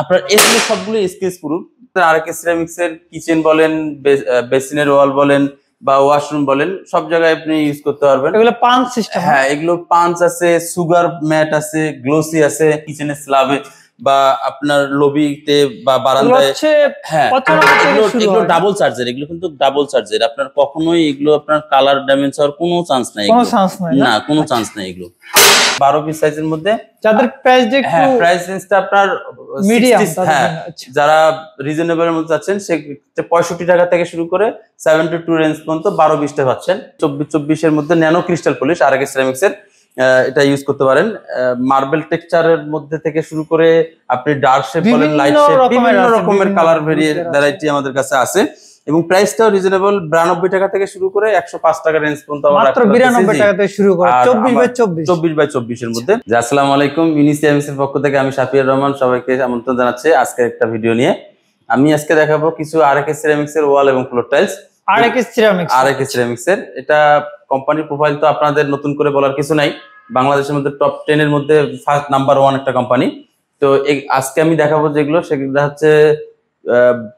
আপনার এগুলো সবগুলো স্কেচ প্রুফ। আরকে সিরামিক্স এর কিচেন বলেন, বেসিনের ওয়াল বলেন বা ওয়াশরুম বলেন, সব জায়গায় আপনি ইউজ করতে পারবেন। এগুলো পাঞ্চ সিস্টেম। হ্যাঁ, এগুলো পাঞ্চ আছে, সুগার ম্যাট আছে, গ্লোসি আছে কিচেনের স্ল্যাবে বা আপনার লবিতে বা বারান্দায়। হ্যাঁ, এগুলো ডাবল চার্জের, এগুলো কিন্তু ডাবল চার্জের। আপনার কখনোই এগুলো আপনার কালার ড্যামেজ হওয়ার কোনো চান্স নাই, না কোনো চান্স নাই। এগুলো 12 পিস সাইজের মধ্যে, যাদের প্রাইস একটু প্রাইস রেঞ্জটা আপনার মিডিয়াম। হ্যাঁ, যারা রিজনেবল এর মধ্যে আছেন সেক্ষেত্রে 65 টাকা থেকে শুরু করে 72 রেঞ্জ পর্যন্ত 12-20টা পাচ্ছেন। 24 এর মধ্যে ন্যানো ক্রিস্টাল পলিশ আরকে সিরামিক্স এর, এটা ইউজ করতে পারেন। মার্বেল টেক্সচারের মধ্যে থেকে শুরু করে আপনি ডার্ক শেপ বলেন, লাইট শেপ, বিভিন্ন রকমের কালার ভ্যারাইটি আমাদের কাছে আছে এবং প্রাইসটাও রিজনেবল। 92 টাকা থেকে শুরু করে 105 টাকা রেঞ্জ পর্যন্ত আমরা মাত্র 92 টাকা থেকে শুরু করে 24/24 এর মধ্যে। আসসালামু আলাইকুম, ইউনিসিএমএস এর পক্ষ থেকে আমি শাফিউর রহমান সবাইকে আমন্ত্রণ জানাচ্ছি আজকে একটা ভিডিও নিয়ে। আমি আজকে দেখাবো কিছু আরকে সিরামিক্স এর ওয়াল এবং ফ্লোর টাইলস। আরকে সিরামিক্স এর এটা কোম্পানি প্রোফাইল তো আপনাদের নতুন করে বলার কিছু নাই, বাংলাদেশের মধ্যে টপ 10 এর মধ্যে ফার্স্ট নাম্বার 1 একটা কোম্পানি। তো আজকে আমি দেখাবো যেগুলো, সেগুলো হচ্ছে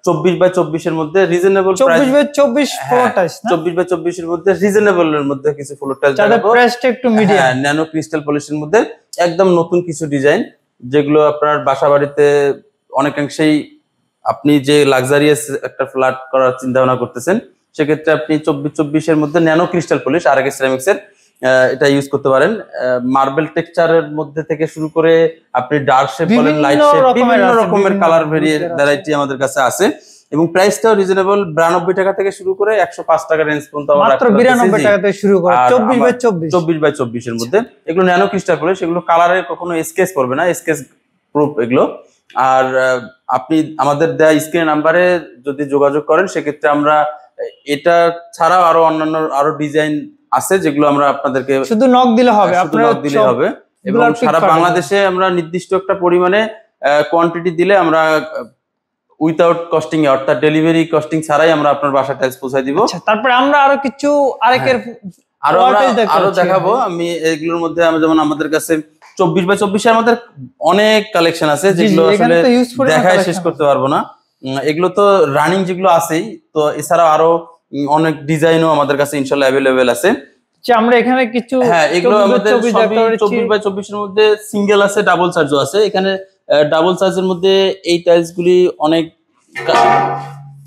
24/24 এর মধ্যে রিজনেবল প্রাইস। 24/24 ফ্লোর টাইলস না, 24/24 এর মধ্যে রিজনেবল এর মধ্যে কিছু ফ্লোর টাইলস দেখাবো। প্রাইসটা একটু মিডিয়াম, ন্যানো ক্রিস্টাল পলিশের মধ্যে একদম নতুন কিছু ডিজাইন, যেগুলো আপনার বাসা বাড়িতে অনেকাংশেই আপনি যে লাক্সারিয়াস একটা ফ্ল্যাট করার চিন্তা ভাবনা করতেছেন, সেক্ষেত্রে আপনি 24/24 এর মধ্যে ন্যানো ক্রিস্টাল পলিশ আরকে সিরামিক্স এর এটা ইউজ করতে পারেন। মার্বেল টেক্সচারের মধ্যে থেকে শুরু করে আপনি ডার্ক শেপ বলেন, লাইট শেপ, বিভিন্ন রকমের কালার ভ্যারাইটি আমাদের কাছে আছে এবং প্রাইসটাও রিজনেবল। 92 টাকা থেকে শুরু করে 105 টাকা রেঞ্জ পর্যন্ত আমরা মাত্র 92 টাকা থেকে শুরু করে 24/24 এর মধ্যে। এগুলো ন্যানো ক্রিস্টাল পলিশ, এগুলো কালারে কখনো স্কেচ পড়বে না, স্কেচ প্রুফ এগুলো। আর আপনি আমাদের দেয়া স্ক্রিন নাম্বারে যদি যোগাযোগ করেন, সেক্ষেত্রে আমরা এটা ছাড়াও আরো অন্যান্য আরো ডিজাইন আছে যেগুলো আমরা আপনাদেরকে শুধু নক দিলে হবে, এবং সারা বাংলাদেশে আমরা নির্দিষ্ট একটা পরিমাণে কোয়ান্টিটি দিলে আমরা উইথাউট কস্টিং এ, অর্থাৎ ডেলিভারি কস্টিং ছাড়াই আমরা আপনার বাসায় টাইলস পৌঁছায় দিব। তারপরে আমরা আরো কিছু আরেকের আরো দেখাবো আমি। এগুলোর মধ্যে যেমন আমাদের কাছে 24/24 এর আমাদের অনেক কালেকশন আছে, যেগুলো আসলে দেখায় শেষ করতে পারবো না। এগুলো তো রানিং যেগুলো আছেই, তো এছাড়াও আরো অনেক ডিজাইনও আমাদের কাছে ইনশাআল্লাহ अवेलेबल আছে। আমরা এখানে কিছু, হ্যাঁ, এগুলো আমাদের 24/24 এর মধ্যে সিঙ্গেল আছে, ডাবল চার্জও আছে। এখানে ডাবল চার্জের মধ্যে এই টাইলস গুলি অনেক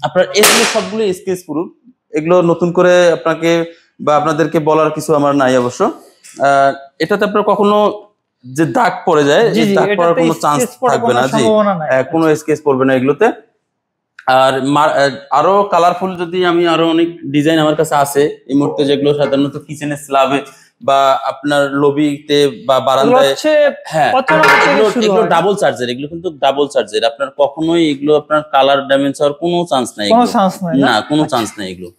আপনার এগুলো সবগুলো স্কেচ প্রুফ। এগুলো নতুন করে আপনাকে বা আপনাদেরকে বলার কিছু আমার নাই অবশ্য। এটাতে আপনার কখনো যে দাগ পড়ে যায়, দাগ পড়ার কোনো চান্স থাকবে না, জি, কোনো স্কেচ পড়বে না এগুলোতে। আর আরো কালারফুল যদি আমি আরো অনেক ডিজাইন আমার কাছে আছে এই মুহূর্তে, যেগুলো সাধারণত কিচেনের স্ল্যাবে বা আপনার লবিতে বা বারান্দায়। হ্যাঁ, এগুলো ডাবল চার্জের, এগুলো কিন্তু ডাবল চার্জের। আপনার কখনোই এগুলো আপনার কালার ড্যামেজ হওয়ার কোনো চান্স নাই, না কোনো চান্স নাই এগুলো।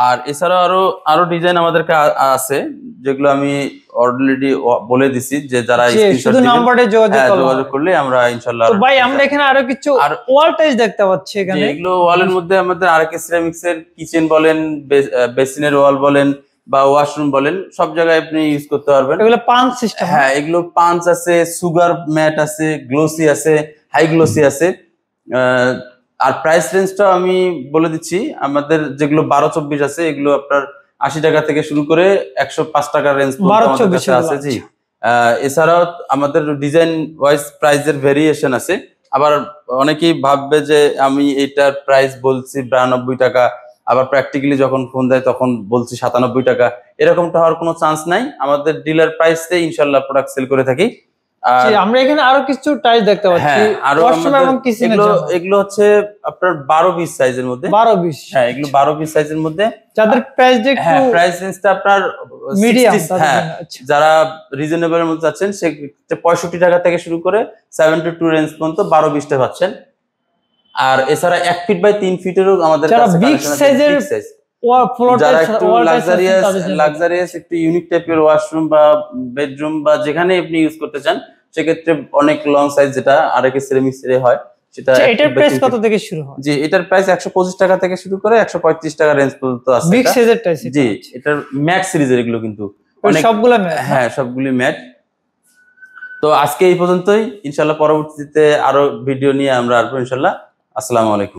আর এছাড়াও আরো ডিজাইন আমাদের আছে, যেগুলো আমি অলরেডি বলে দিছি, যে যারা শুধু নম্বরে যোগাযোগ করলে আমরা ইনশাআল্লাহ। তো ভাই আমরা এখানে আরো কিছু ওয়াল টাইলস দেখতে পাচ্ছি। এখানে এগুলো ওয়ালের মধ্যে আমাদের আরকে সিরামিক্স এর কিচেন বলেন, বেসিনের ওয়াল বলেন বা ওয়াশরুম বলেন, সব জায়গায় আপনি ইউজ করতে পারবেন। এগুলো পাঞ্চ সিস্টেম। হ্যাঁ, এগুলো পাঞ্চ আছে, সুগার ম্যাট আছে, গ্লোসি আছে, হাই গ্লোসি আছে। আর প্রাইস রেঞ্জটা আমি বলে দিচ্ছি, আমাদের যেগুলো 12/24 আছে, এগুলো আপনার 80 টাকা থেকে শুরু করে 105 টাকার রেঞ্জ পর্যন্ত আছে, জি। এছাড়াও আমাদের ডিজাইন ওয়াইজ প্রাইসের ভেরিয়েশন আছে। আবার অনেকেই ভাববে যে আমি এটার প্রাইস বলছি 92 টাকা, আবার প্র্যাকটিক্যালি যখন ফোন দেয় তখন বলছি 97 টাকা। এরকমটা হওয়ার কোনো চান্স নাই, আমাদের ডিলার প্রাইসে ইনশাআল্লাহ প্রোডাক্ট সেল করে থাকি। আমরা এখানে আরো কিছু টাইলস দেখতে পাচ্ছি, এগুলো হচ্ছে আপনার 12 পিস সাইজের মধ্যে। 12-20, হ্যাঁ, এগুলো 12 পিস সাইজের মধ্যে, যাদের প্রাইস একটু প্রাইস রেঞ্জটা আপনার মিডিয়াম। হ্যাঁ, যারা রিজনেবল এর মধ্যে আছেন, সেক্ষেত্রে 65 টাকা থেকে শুরু করে 72 রেঞ্জ পর্যন্ত 12-20টা পাচ্ছেন। আর এছাড়া 1 ফিট বাই 3 ফিটেরও আমাদের কাছে বিগ সাইজের যারা একটু লাক্সারিয়াস একটু ইউনিক টাইপের ওয়াশরুম বা বেডরুম বা যেখানে আপনি ইউজ করতে চান, সেক্ষেত্রে অনেক লং সাইজ যেটা আরকে সিরামিক্স এর হয়, সেটা এটার প্রাইস কত থেকে শুরু হয়? জি, এটার প্রাইস 125 টাকা থেকে শুরু করে 135 টাকা রেঞ্জ পর্যন্ত আছে। বিগ সাইজের টাইলস, জি, এটার ম্যাট সিরিজের এগুলো কিন্তু সবগুলো ম্যাট। হ্যাঁ, সবগুলি ম্যাট। তো আজকে এই পর্যন্তই, ইনশাল্লাহ পরবর্তীতে আরো ভিডিও নিয়ে আমরা আসবো ইনশাল্লাহ। আসসালামু আলাইকুম।